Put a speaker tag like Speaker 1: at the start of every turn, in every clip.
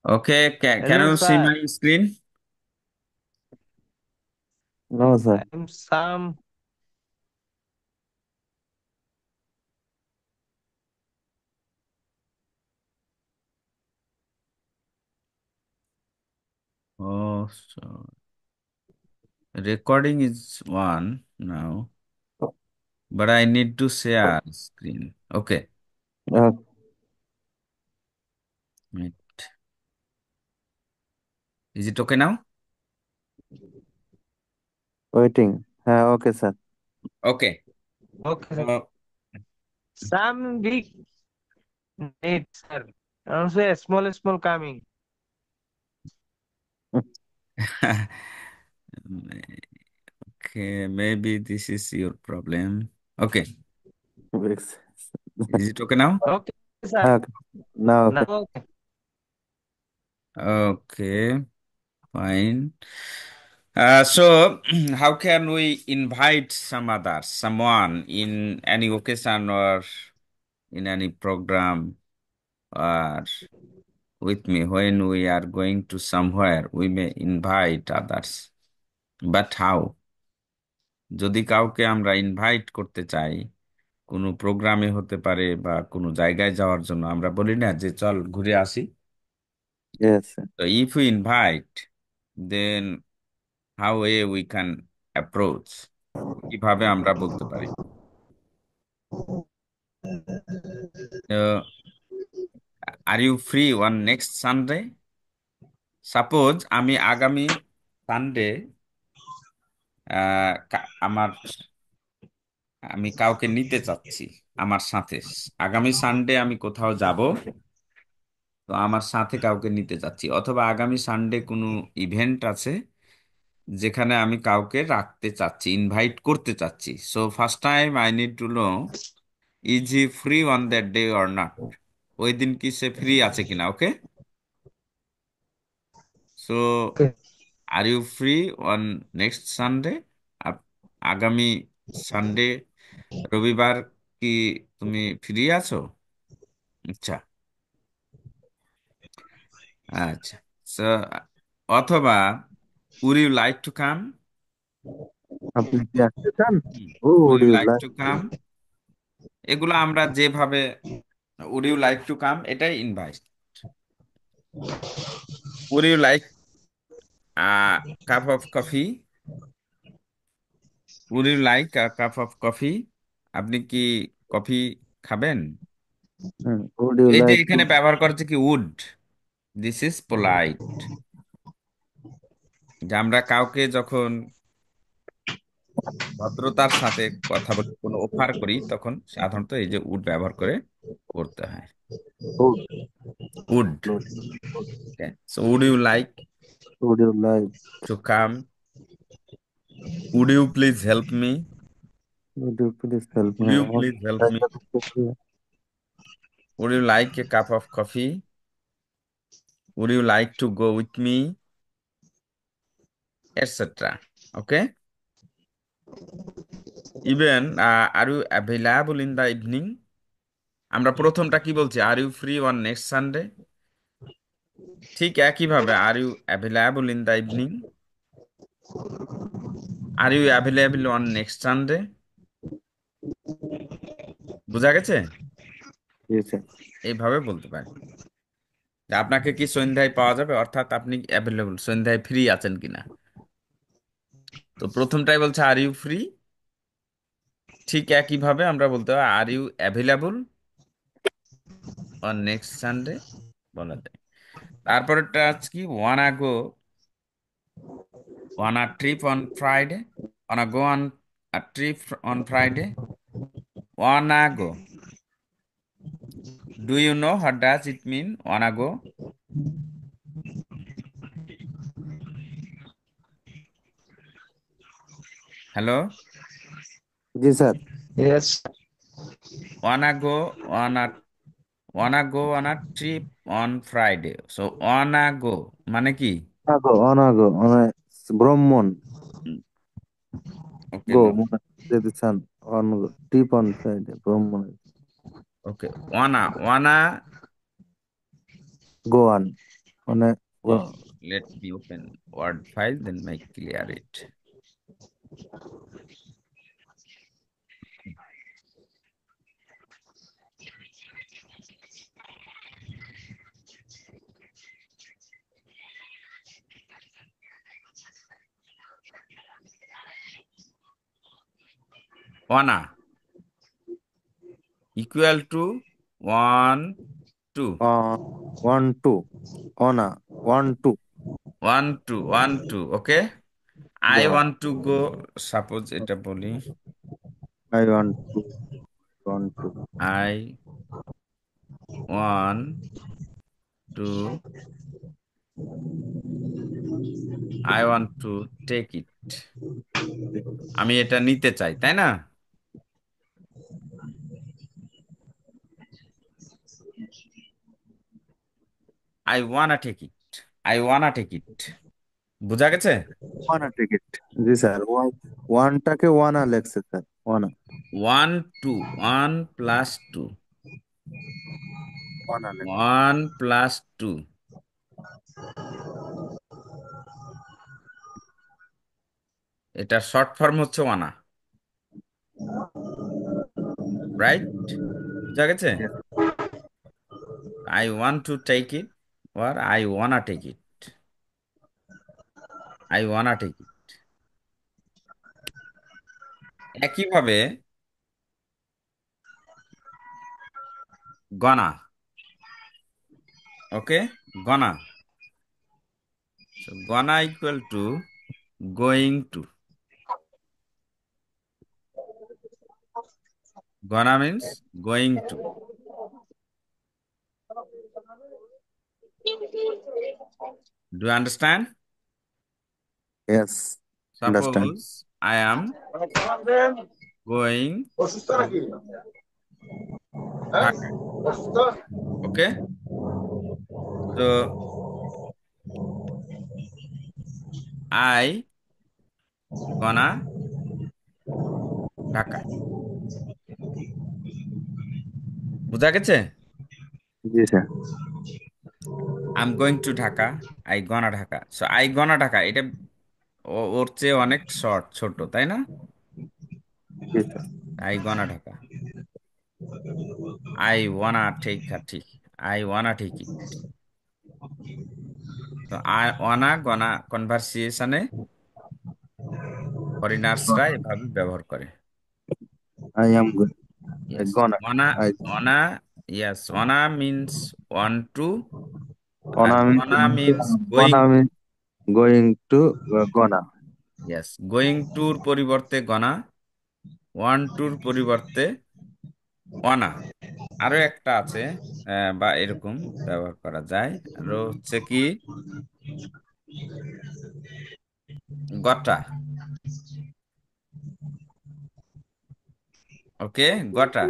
Speaker 1: Okay, can
Speaker 2: Hello,
Speaker 1: you see
Speaker 2: sir.
Speaker 1: my screen?
Speaker 3: No, sir.
Speaker 2: I'm Sam.
Speaker 1: Oh, so recording is one now, but I need to share screen. Okay,
Speaker 3: Uh,
Speaker 1: wait. Is it okay now?
Speaker 3: Waiting. Okay, sir.
Speaker 1: Okay.
Speaker 2: Okay, sir.
Speaker 1: So,
Speaker 2: Sam big need, sir. Also a small coming.
Speaker 1: okay, maybe this is your problem. Okay,
Speaker 3: Weeks.
Speaker 1: is it okay now?
Speaker 2: Okay, sir.
Speaker 3: Okay. Now,
Speaker 2: Now
Speaker 3: okay.
Speaker 2: okay.
Speaker 1: Okay, fine. So, how can we invite someone in any occasion or in any program or with me when we are going to somewhere? We may invite others. But how? যদি কাউকে আমরা invite করতে চাই কোনো প্রোগ্রামে হতে পারে বা কোনো জায়গায় যাওয়ার জন্য আমরা বলি না যে চল ঘুরে আসি।
Speaker 3: Yes, sir.
Speaker 1: তো if you invite then how a we can approach, কিভাবে আমরা বলতে পারি? Are you free on next Sunday? Suppose আমি আগামী সানডে আমি কাউকে নিতে চাচ্ছি আমার সাথে। আগামী সানডে আমি কোথাও যাব, তো আমার সাথে কাউকে নিতে চাচ্ছি, অথবা আগামী সানডে কোনো ইভেন্ট আছে যেখানে আমি কাউকে রাখতে চাচ্ছি, ইনভাইট করতে চাচ্ছি। So first time I need to know is he free on that day or not. ওই দিন কি সে ফ্রি আছে কিনা। Okay, so
Speaker 2: Okay.
Speaker 1: Are you free on next Sunday? আগামী সানডে, রবিবার কি তুমি ফ্রি আছো? আচ্ছা, আচ্ছা। সো অথবা would you like to come?
Speaker 3: আপনি কি আসতে চান?
Speaker 1: Would
Speaker 3: Would
Speaker 1: you
Speaker 3: you
Speaker 1: like
Speaker 3: like?
Speaker 1: To come, এগুলো আমরা যেভাবে উড ইউ লাইক টু কাম এটাই invite. Would you like cup of coffee? Would you like cup of coffee? আপনি কি কফি খাবেন?
Speaker 3: Would you
Speaker 1: এই যে
Speaker 3: like to?
Speaker 1: এখানে ব্যবহার করেছে কি উড, দিস ইজ পোলাইট। যে আমরা কাউকে যখন ভদ্রতার সাথে কথা বলি, কোনো অফার করি, তখন সাধারণত এই যে উড ব্যবহার করে করতে হয়।
Speaker 3: Would,
Speaker 1: would.
Speaker 3: would,
Speaker 1: so would you like
Speaker 3: would you like?
Speaker 1: To come? Would you please help me?
Speaker 3: Would you please help
Speaker 1: would
Speaker 3: me?
Speaker 1: You
Speaker 3: Would
Speaker 1: please help
Speaker 3: you
Speaker 1: me?
Speaker 3: like to coffee?
Speaker 1: Would you like a cup of coffee? Would you like to go with me? Etc. Okay? Even are you available in the evening? আমরা প্রথমটা কি বলছি? Are you free on next Sunday? ঠিক একইভাবে are you available in the evening? Are you available on next Sunday? বোঝা গেছে?
Speaker 3: Yes, sir.
Speaker 1: এইভাবে বলতে পারি যে আপনাকে কি সন্ধ্যায় পাওয়া যাবে, অর্থাৎ আপনি অ্যাভেলেবল, সন্ধ্যায় ফ্রি আছেন কিনা। তো প্রথমটাই বলছে আর ইউ ফ্রি, ঠিক একইভাবে আমরা বলতে পারি are you available on next Sunday বলা যায়। তারপরেরটা আছে কি wanna trip on Friday, wanna go on trip on Friday, wanna go. Do you know what does it mean wanna go? Hello,
Speaker 3: Yes, sir.
Speaker 2: Yes.
Speaker 1: Wanna go, wanna wanna go on trip on Friday. So wanna go মানে কি?
Speaker 3: অনাগো মানে ব্রহ্মণ
Speaker 1: ওকে,
Speaker 3: go
Speaker 1: no.
Speaker 3: মানে যেতে চান অনগো টিপ on Friday ব্রহ্মণ
Speaker 1: ওকে, ওয়ানা ওয়ানা
Speaker 3: গোয়ান মানে
Speaker 1: Oh, let me open Word file, then I clear it. Wana equal to 1, 2.
Speaker 3: 1 2 ona 1 2
Speaker 1: 1, 2, 1, 2. Okay. I
Speaker 3: go
Speaker 1: want to go. Suppose এটা বলি
Speaker 3: I want to
Speaker 1: I want to I want to take it. আমি এটা নিতে চাই, তাই না? I wanna take it. I wanna take it. বুঝা গেছে?
Speaker 3: wanna take it জি স্যার ওয়ানটাকে ওয়ানা লেখছে স্যার ওয়ানা
Speaker 1: 1, 2. 1 plus 2.
Speaker 3: ওয়ানা লেখ
Speaker 1: 1 plus 2. এটার শর্ট ফর্ম হচ্ছে ওয়ানা, রাইট? বুঝা গেছে? I want to take it or I wanna take it. I wanna take it. একইভাবে গনা, ওকে, গনা। So gonna equal to going to. Gonna means going to. Do you understand?
Speaker 3: yes understand
Speaker 1: Suppose I am going to Dhaka. Okay? So I gonna Dhaka. বুঝা গেছে?
Speaker 3: জি sir
Speaker 1: I'm going to Dhaka. I gonna Dhaka. So I gonna Dhaka. এটা ওর চেয়ে অনেক ছোট, তাই না?
Speaker 3: জি sir
Speaker 1: I gonna Dhaka. I wanna take a tea. I wanna take it. তো I wanna gonna কনভার্সেশনে ফরেনার্সরা এভাবে ব্যবহার করে।
Speaker 3: I am good I
Speaker 1: Yes.
Speaker 3: gonna I
Speaker 1: Wanna, yes. Wanna means want to, R
Speaker 3: gonna means
Speaker 1: gonna means
Speaker 3: gonna
Speaker 1: going to.
Speaker 3: means going to gonna
Speaker 1: Yes. Going toর পরিবর্তে gonna, want toর পরিবর্তে wanna। আরো একটা আছে, বা এরকম ব্যবহার করা যায়। আরো হচ্ছে কি গটা। ওকে, গটা।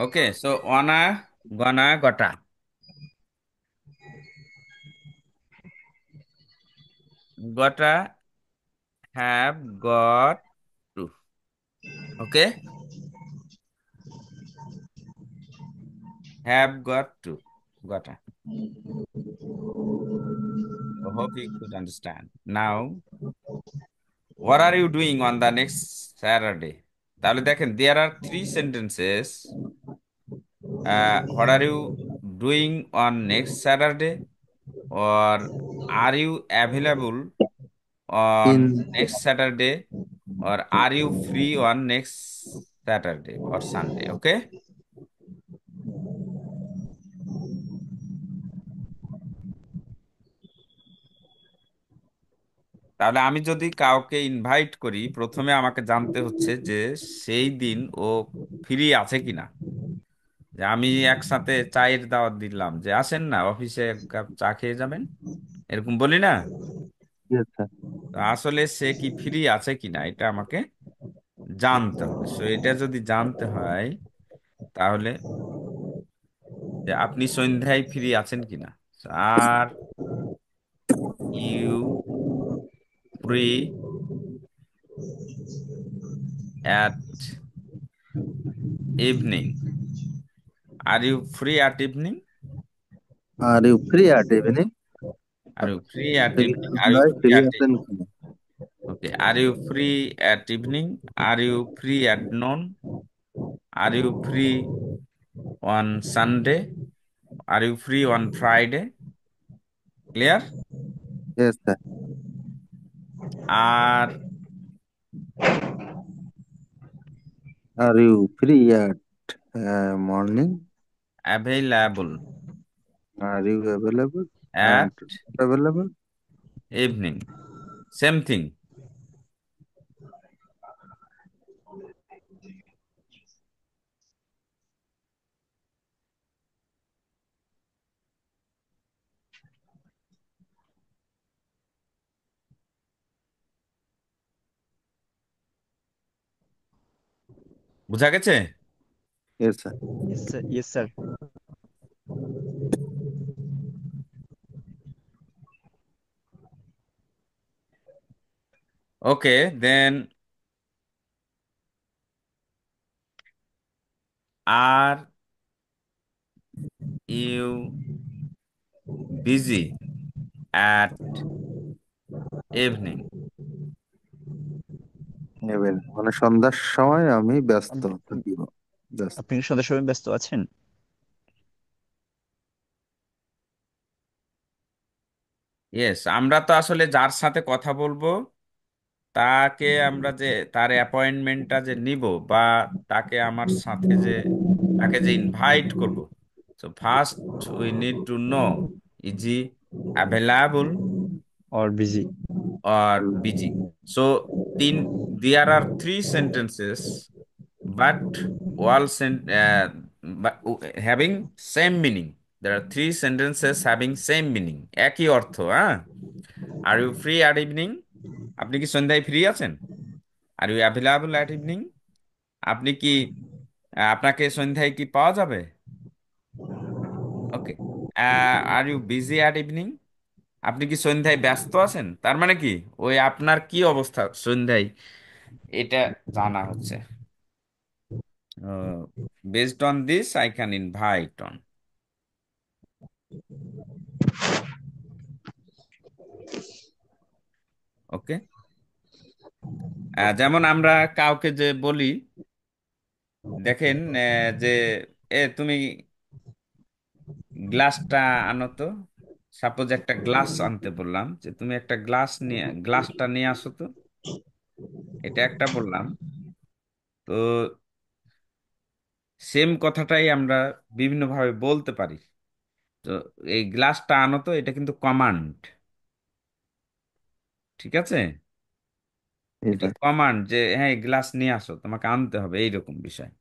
Speaker 1: ওকে, সো wanna, gonna, গটা। গটা, have, got to। Okay, have, got to, গটা। I hope you could understand. Now, what are you doing on the next Saturday? তাহলে দেখেন, there are three sentences. What are you doing on next Saturday? Or are you available on
Speaker 3: in
Speaker 1: next Saturday? Or are you free on next Saturday or Sunday? Okay? তাহলে আমি যদি কাউকে invite করি, প্রথমে আমাকে জানতে হচ্ছে যে সেই দিন ও ফ্রি আছে কিনা। যে আমি একসাথে চায়ের দাওয়াত দিলাম যে আসেন না অফিসে এক কাপ চা খেয়ে যাবেন, এরকম বলি না?
Speaker 3: yes sir
Speaker 1: তো আসলে সে কি ফ্রি আছে কিনা এটা আমাকে জানতে হবে। সো এটা যদি জানতে হয়, তাহলে যে আপনি সন্ধ্যায় ফ্রি আছেন কিনা। Are you free at evening. Are you free at evening?
Speaker 3: Are you free at evening?
Speaker 1: Are you free at evening? Are you
Speaker 3: ভাই
Speaker 1: free
Speaker 3: ফ্রি
Speaker 1: at
Speaker 3: আছেন কি?
Speaker 1: Okay. Are you free at evening? Are you free at noon? Are you free on Sunday? Are you free on Friday? Clear?
Speaker 3: Yes, sir.
Speaker 1: Are
Speaker 3: Are you free at morning?
Speaker 1: available
Speaker 3: Are you available
Speaker 1: at
Speaker 3: and available?
Speaker 1: evening. Same thing. বুঝা গেছে?
Speaker 3: Yes, sir.
Speaker 4: Yes, sir. Yes, sir.
Speaker 1: Okay, then are you busy at evening?
Speaker 3: নেবেন মানে সন্ধ্যার সময় আমি ব্যস্ত
Speaker 4: up-
Speaker 3: থাকি। ব্যস্ত।
Speaker 4: আপনি কি সন্ধ্যার সময় ব্যস্ত আছেন?
Speaker 1: ইয়েস, আমরা তো আসলে যার সাথে কথা বলবো তাকে আমরা যে তার অ্যাপয়েন্টমেন্টটা যে নিব বা তাকে আমার সাথে যে তাকে যে ইনভাইট করব, so first we need to know is he available
Speaker 4: Or busy?
Speaker 1: or busy. So there are three sentences, but but having same meaning. There are three sentences having same meaning. একই অর্থ, হ্যাঁ? Are you free at evening? আপনি কি সন্ধ্যায় free আছেন? Are you available at evening? আপনি কি আপনাকে সন্ধ্যায় কি পাওয়া যাবে? Okay. Are you busy at evening? আপনি কি সন্ধ্যায় ব্যস্ত আছেন? তার মানে কি ওই আপনার কি অবস্থা সন্ধ্যায়, এটা জানা হচ্ছে। Based on this I can invite on. Okay. যেমন আমরা কাউকে যে বলি, দেখেন যে তুমি গ্লাসটা আনো তো। সাপোজ একটা গ্লাস আনতে বললাম, যে তুমি একটা গ্লাসটা নিয়ে আসো তো, এটা একটা বললাম। তো সেম কথাটাই আমরা বিভিন্নভাবে বলতে পারি। তো এই গ্লাসটা আনো তো, এটা কিন্তু কমান্ড। ঠিক আছে?
Speaker 3: ঠিক
Speaker 1: এটা
Speaker 3: আছে।
Speaker 1: কমান্ড যে হ্যাঁ গ্লাস নিয়ে আসো, তোমাকে আনতে হবে, এইরকম বিষয়।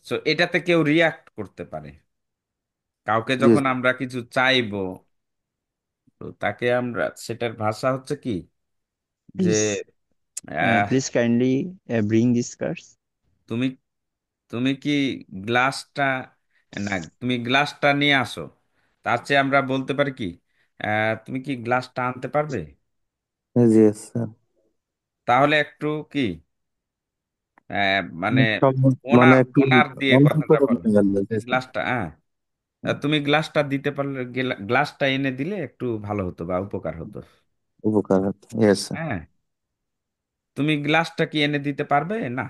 Speaker 1: সো এটাতে কেউ রিয়াক্ট করতে পারে। কাউকে
Speaker 3: জি
Speaker 1: যখন আমরা কিছু চাইবো, তো তাকে আমরা সেটার ভাষা হচ্ছে কি, যে
Speaker 4: Please,
Speaker 1: ah,
Speaker 4: please kindly bring these cards.
Speaker 1: তুমি তুমি কি গ্লাসটা, না, তুমি গ্লাসটা নিয়ে আসো। তার চেয়ে আমরা বলতে পারি কি, তুমি কি গ্লাসটা আনতে পারবে?
Speaker 3: জি স্যার।
Speaker 1: তাহলে একটু কি মানে
Speaker 3: মানে
Speaker 1: ওনার
Speaker 3: একটু
Speaker 1: ওনার দিয়ে
Speaker 3: অন্য
Speaker 1: কথাটা
Speaker 3: করে
Speaker 1: বলে।
Speaker 3: মনে গেল। জি স্যার।
Speaker 1: গ্লাসটা, হ্যাঁ, তুমি গ্লাসটা দিতে পারলে, গ্লাসটা এনে দিলে একটু ভালো হতো বা উপকার হতো।
Speaker 3: উপকার হতো। Yes sir.
Speaker 1: হ্যাঁ, তুমি গ্লাসটা কি এনে দিতে পারবে না?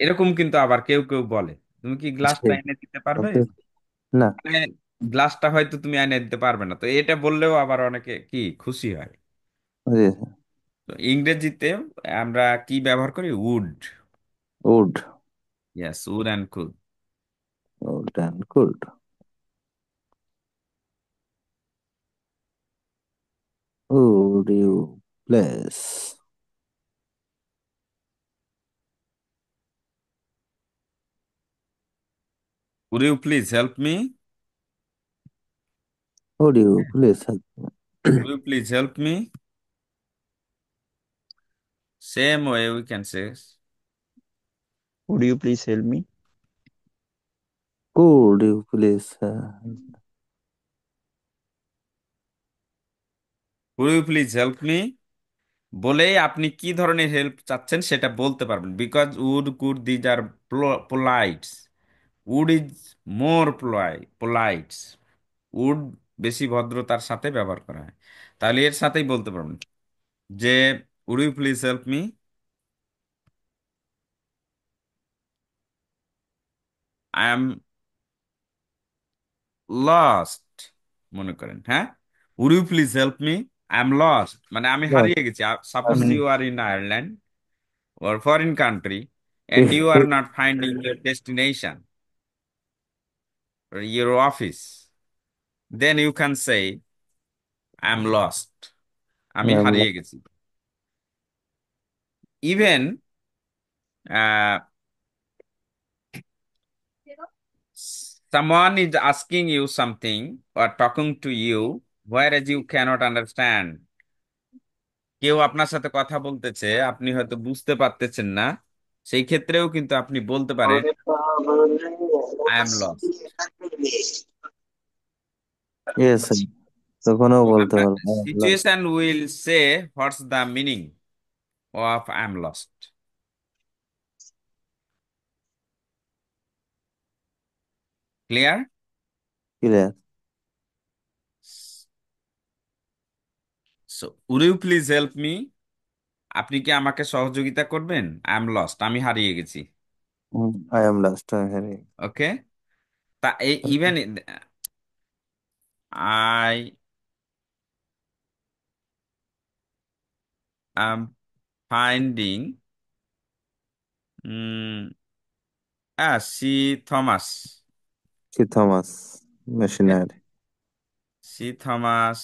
Speaker 1: এরকম কিন্তু আবার কেউ কেউ বলে, তুমি কি গ্লাসটা এনে দিতে পারবে?
Speaker 3: ওকে। না।
Speaker 1: মানে গ্লাসটা হয়তো তুমি এনে দিতে পারবে না, তো এটা বললেও আবার অনেকে কি খুশি হয়।
Speaker 3: জি স্যার।
Speaker 1: তো ইংরেজিতে আমরা কি ব্যবহার করি? Would.
Speaker 3: Would.
Speaker 1: Yes, would and could.
Speaker 3: Would and could. Would you please?
Speaker 1: Would you please help me?
Speaker 3: Would you please help me?
Speaker 1: Would you please help me? Same way we can say,
Speaker 4: Would you please help me?
Speaker 3: Could you please?
Speaker 1: would you please help me? বলেই আপনি কি ধরনের help চাচ্ছেন সেটা বলতে পারবেন, because would could these are polites. Would is more polites. Would বেশি ভদ্রতার সাথে ব্যবহার করা হয়। তাহলে এর সাথেই বলতে পারবেন যে would you please help me, I am lost. মনে করেন, হ্যাঁ, would you please help me, I am lost, মানে আমি
Speaker 3: Yes.
Speaker 1: হারিয়ে গেছি। সাপোজ
Speaker 3: আমি
Speaker 1: you are in Ireland or foreign country and you are not finding your destination or your office, then you can say I'm lost, আমি হারিয়ে গেছি। Even someone is asking you something or talking to you whereas you cannot understand, কেউ আপনার সাথে কথা বলতেছে, আপনি হয়তো বুঝতে পারতেছেন না, সেই ক্ষেত্রেও কিন্তু আপনি বলতে পারেন I am lost.
Speaker 3: Yes sir, তখনও বলতে
Speaker 1: But
Speaker 3: পারবো
Speaker 1: situation will say what's the meaning of I'm lost. Clear?
Speaker 3: Clear.
Speaker 1: So, would you please help me? আপনি কি আমাকে সহযোগিতা করবেন? I'm lost. আমি হারিয়ে গেছি।
Speaker 3: I am lost Harry.
Speaker 1: Okay? তা even I am finding C. Thomas.
Speaker 3: কি Thomas
Speaker 1: Okay?
Speaker 3: Machinery.
Speaker 1: C. Thomas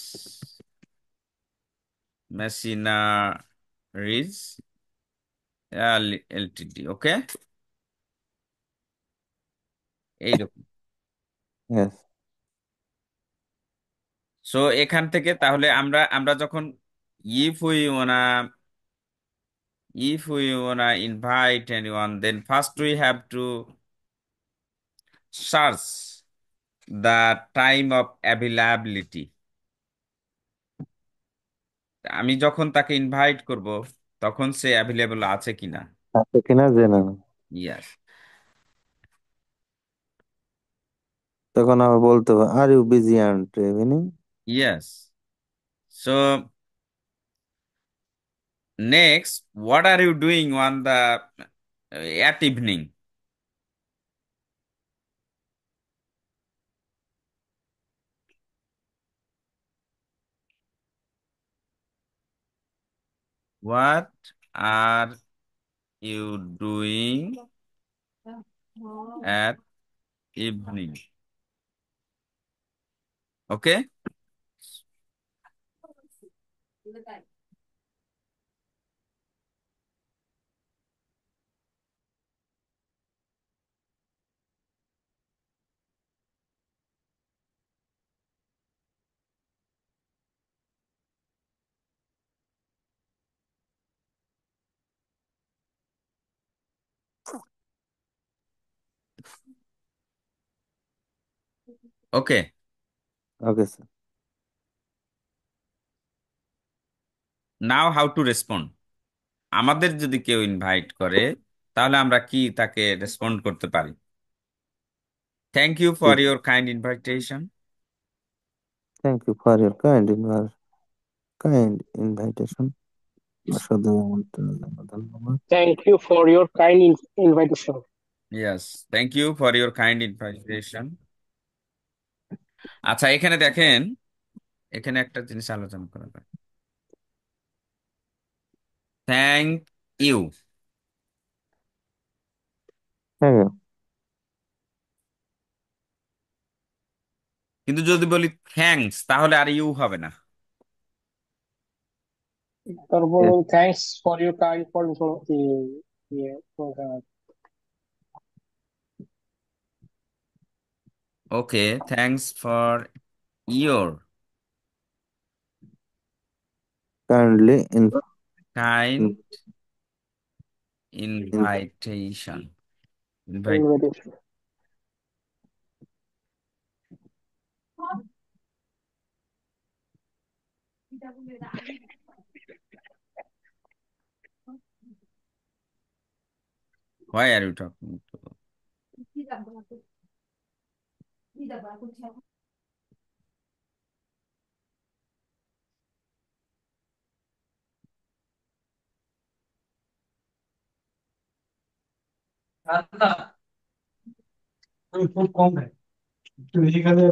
Speaker 1: Machineries Ltd. Okay? এইরকম।
Speaker 3: ইয়েস।
Speaker 1: সো এখান থেকে তাহলে আমরা আমরা যখন if we wanna if we wanna invite anyone, then first we have to search the time of availability. আমি যখন তাকে ইনভাইট করব তখন সে অ্যাভেলেবল আছে কিনা।
Speaker 3: আছে কিনা জেনে না,
Speaker 1: ইয়াস।
Speaker 3: তখন আবার বলতে হবে are you busy and evening.
Speaker 1: Yes. So next, what are you doing on the at evening? What are you doing at evening? Okay? Okay.
Speaker 3: Okay sir.
Speaker 1: Now how to respond. আমাদের যদি কেউ ইনভাইট করে তাহলে আমরা কি তাকে respond করতে পারি? Thank you for your kind invitation.
Speaker 3: Thank you for your kind invitation. অসাধারণ আমন্ত্রণের জন্য ধন্যবাদ।
Speaker 5: Thank you for your kind invitation.
Speaker 1: Yes, thank you for your kind invitation. আচ্ছা, এখানে দেখেন, এখানে একটা জিনিস আলোচনা করা যায়। থ্যাংক ইউ,
Speaker 3: হ্যাঁ,
Speaker 1: কিন্তু যদি বলি থ্যাঙ্কস তাহলে আর ইউ হবে না।
Speaker 5: Thanks for your kind for yeah,
Speaker 1: okay, thanks for your
Speaker 3: kindly
Speaker 1: kind invitation.
Speaker 5: invitation.
Speaker 1: Why are you talking to?
Speaker 5: খুব কম হয় তো এখানে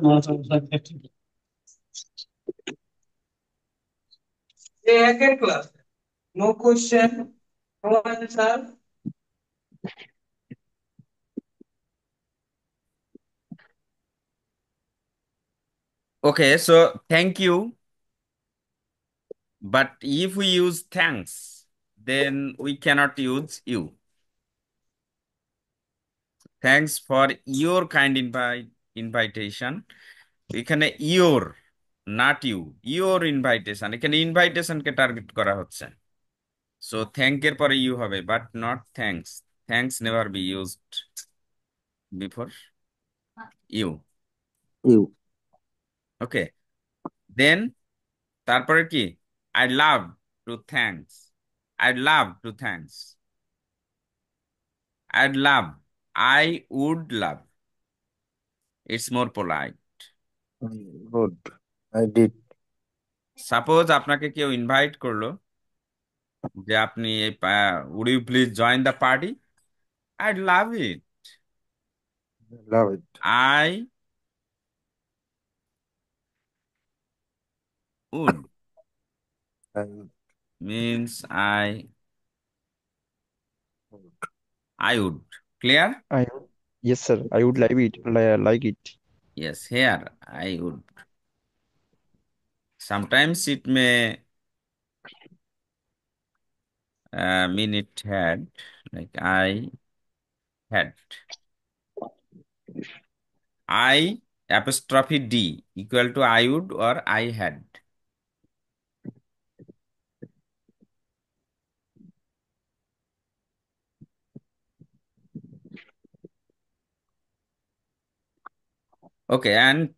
Speaker 5: একের class no question no answer
Speaker 1: Okay, so thank you. But if we use thanks, then we cannot use you. Thanks for your kind invitation. এখানে your, not you. Your invitation. এখানে invitation কে target করা হচ্ছে। So thank এর পরে you হবে, but not thanks. Thanks never be used before you.
Speaker 3: You.
Speaker 1: Okay. Then তারপরে কি? I love to thanks. I'd love to thanks. I'd love. I would love. It's more polite.
Speaker 3: Good. I did.
Speaker 1: Suppose আপনাকে কেউ invite করলো যে আপনি would you please join the party, I love it.
Speaker 3: Love it.
Speaker 1: I would means I would. Clear?
Speaker 4: I Yes, sir. I would like it.
Speaker 1: Yes, here I would. Sometimes it may mean it had, like I had. I apostrophe D equal to I would or I had. Okay, and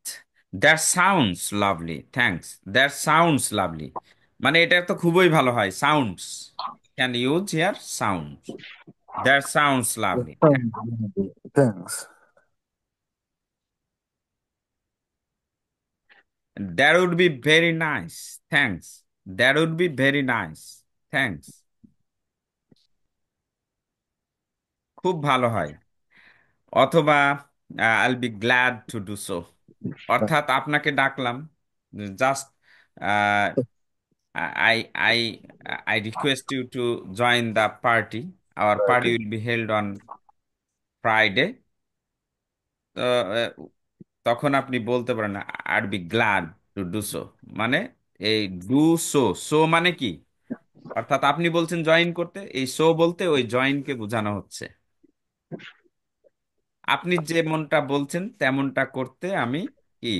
Speaker 1: that sounds lovely. Thanks. That sounds lovely. মানে এটা তো খুবই ভালো হয়। Sounds. Can use here sounds. That sounds lovely.
Speaker 3: Thanks.
Speaker 1: That would be very nice. Thanks. That would be very nice. Thanks. খুব ভালো হয়। অথবা I'll be glad to do so. অর্থাৎ আপনাকে ডাকলাম, just I I I request you to join the party. Our party will be held on Friday. তো তখন আপনি বলতে পারেন I'd be glad to do so। মানে এই ডু সো, সো মানে কি? অর্থাৎ আপনি বলছেন জয়েন করতে, এই সো বলতে ওই জয়েনকে বোঝানো হচ্ছে। আপনি যেমনটা বলছেন তেমনটা করতে আমি কি,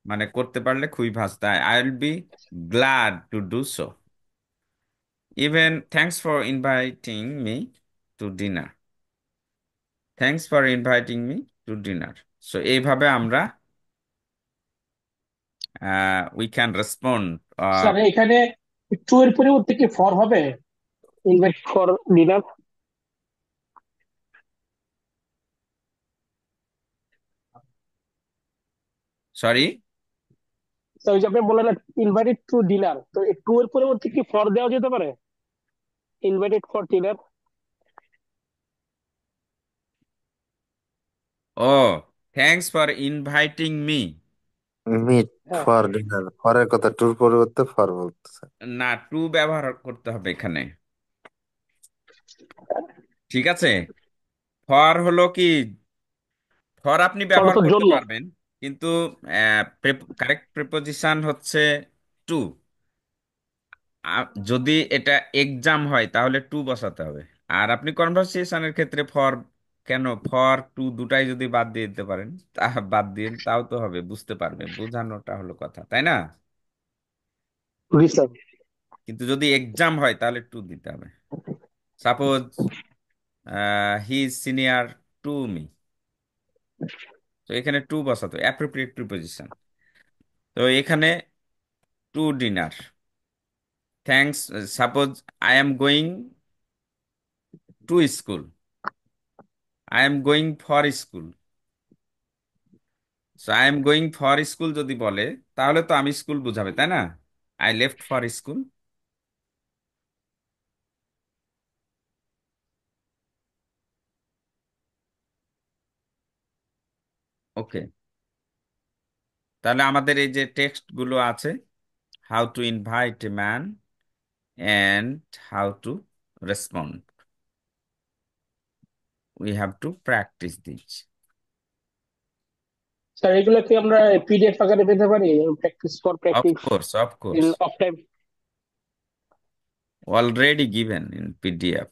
Speaker 1: মানে করতে পারলে খুবই ভালো। I will be glad to do so. Even thanks for inviting me two dinner. Thanks for inviting me two dinner. So এইভাবে আমরা উই ক্যান রেসপন্ড।
Speaker 5: স্যার এখানে টু এর পরিবর্তে কি ফর হবে ইনভাইট ফর ডিনার
Speaker 1: সরি,
Speaker 5: তো ওই যে আপনি বললেন ইনভাইটেড টু ডিনার তো টু এর পরিবর্তে কি ফর দেওয়া যেতে পারে ইনভাইটেড ফর ডিনার
Speaker 1: ও thanks for inviting me.
Speaker 3: Meet
Speaker 5: হ্যাঁ
Speaker 3: ফর ডিনার, ফরের কথা টুর পরিবর্তে ফর বলতেছে।
Speaker 1: না, টু ব্যবহার করতে হবে এখানে। ঠিক আছে, ফর হলো কি, ফর আপনি
Speaker 5: ফর
Speaker 1: ব্যবহার
Speaker 5: তো
Speaker 1: করতে
Speaker 5: জন্য
Speaker 1: পারবেন, কিন্তু কারেক্ট প্রিপোজিশন হচ্ছে টু। যদি এটা এক্সাম হয় তাহলে টু বসাতে হবে। আর আপনি কনভারসেশনের ক্ষেত্রে ফর, কেন ফর টু দুটাই যদি বাদ দিয়ে দিতে পারেন, তা বাদ দিয়ে তাও তো হবে, বুঝতে পারবে, বোঝানোটা হলো কথা, তাই না?
Speaker 5: জি স্যার
Speaker 1: কিন্তু যদি এক্সাম হয় তাহলে টু দিতে হবে। Suppose he is senior to me, তো এখানে টু বসাতে অ্যাপ্রোপ্রিয়েট প্রিপোজিশন। তো এখানে to dinner. Thanks, suppose I am going to school, I am going for school. So I am going for school যদি বলে তাহলে তো আমি স্কুল বুঝাবে, তাই না? I left for school. Okay, তাহলে আমাদের এই যে টেক্সট গুলো আছে, how to invite a man and how to respond. We have to practice this.
Speaker 5: Sir এগুলো কি আমরা পিডিএফ আকারে পেতে পারি? Practice for
Speaker 1: Of
Speaker 5: practice
Speaker 1: course, of
Speaker 5: in
Speaker 1: course.
Speaker 5: Of time.
Speaker 1: Already given in PDF.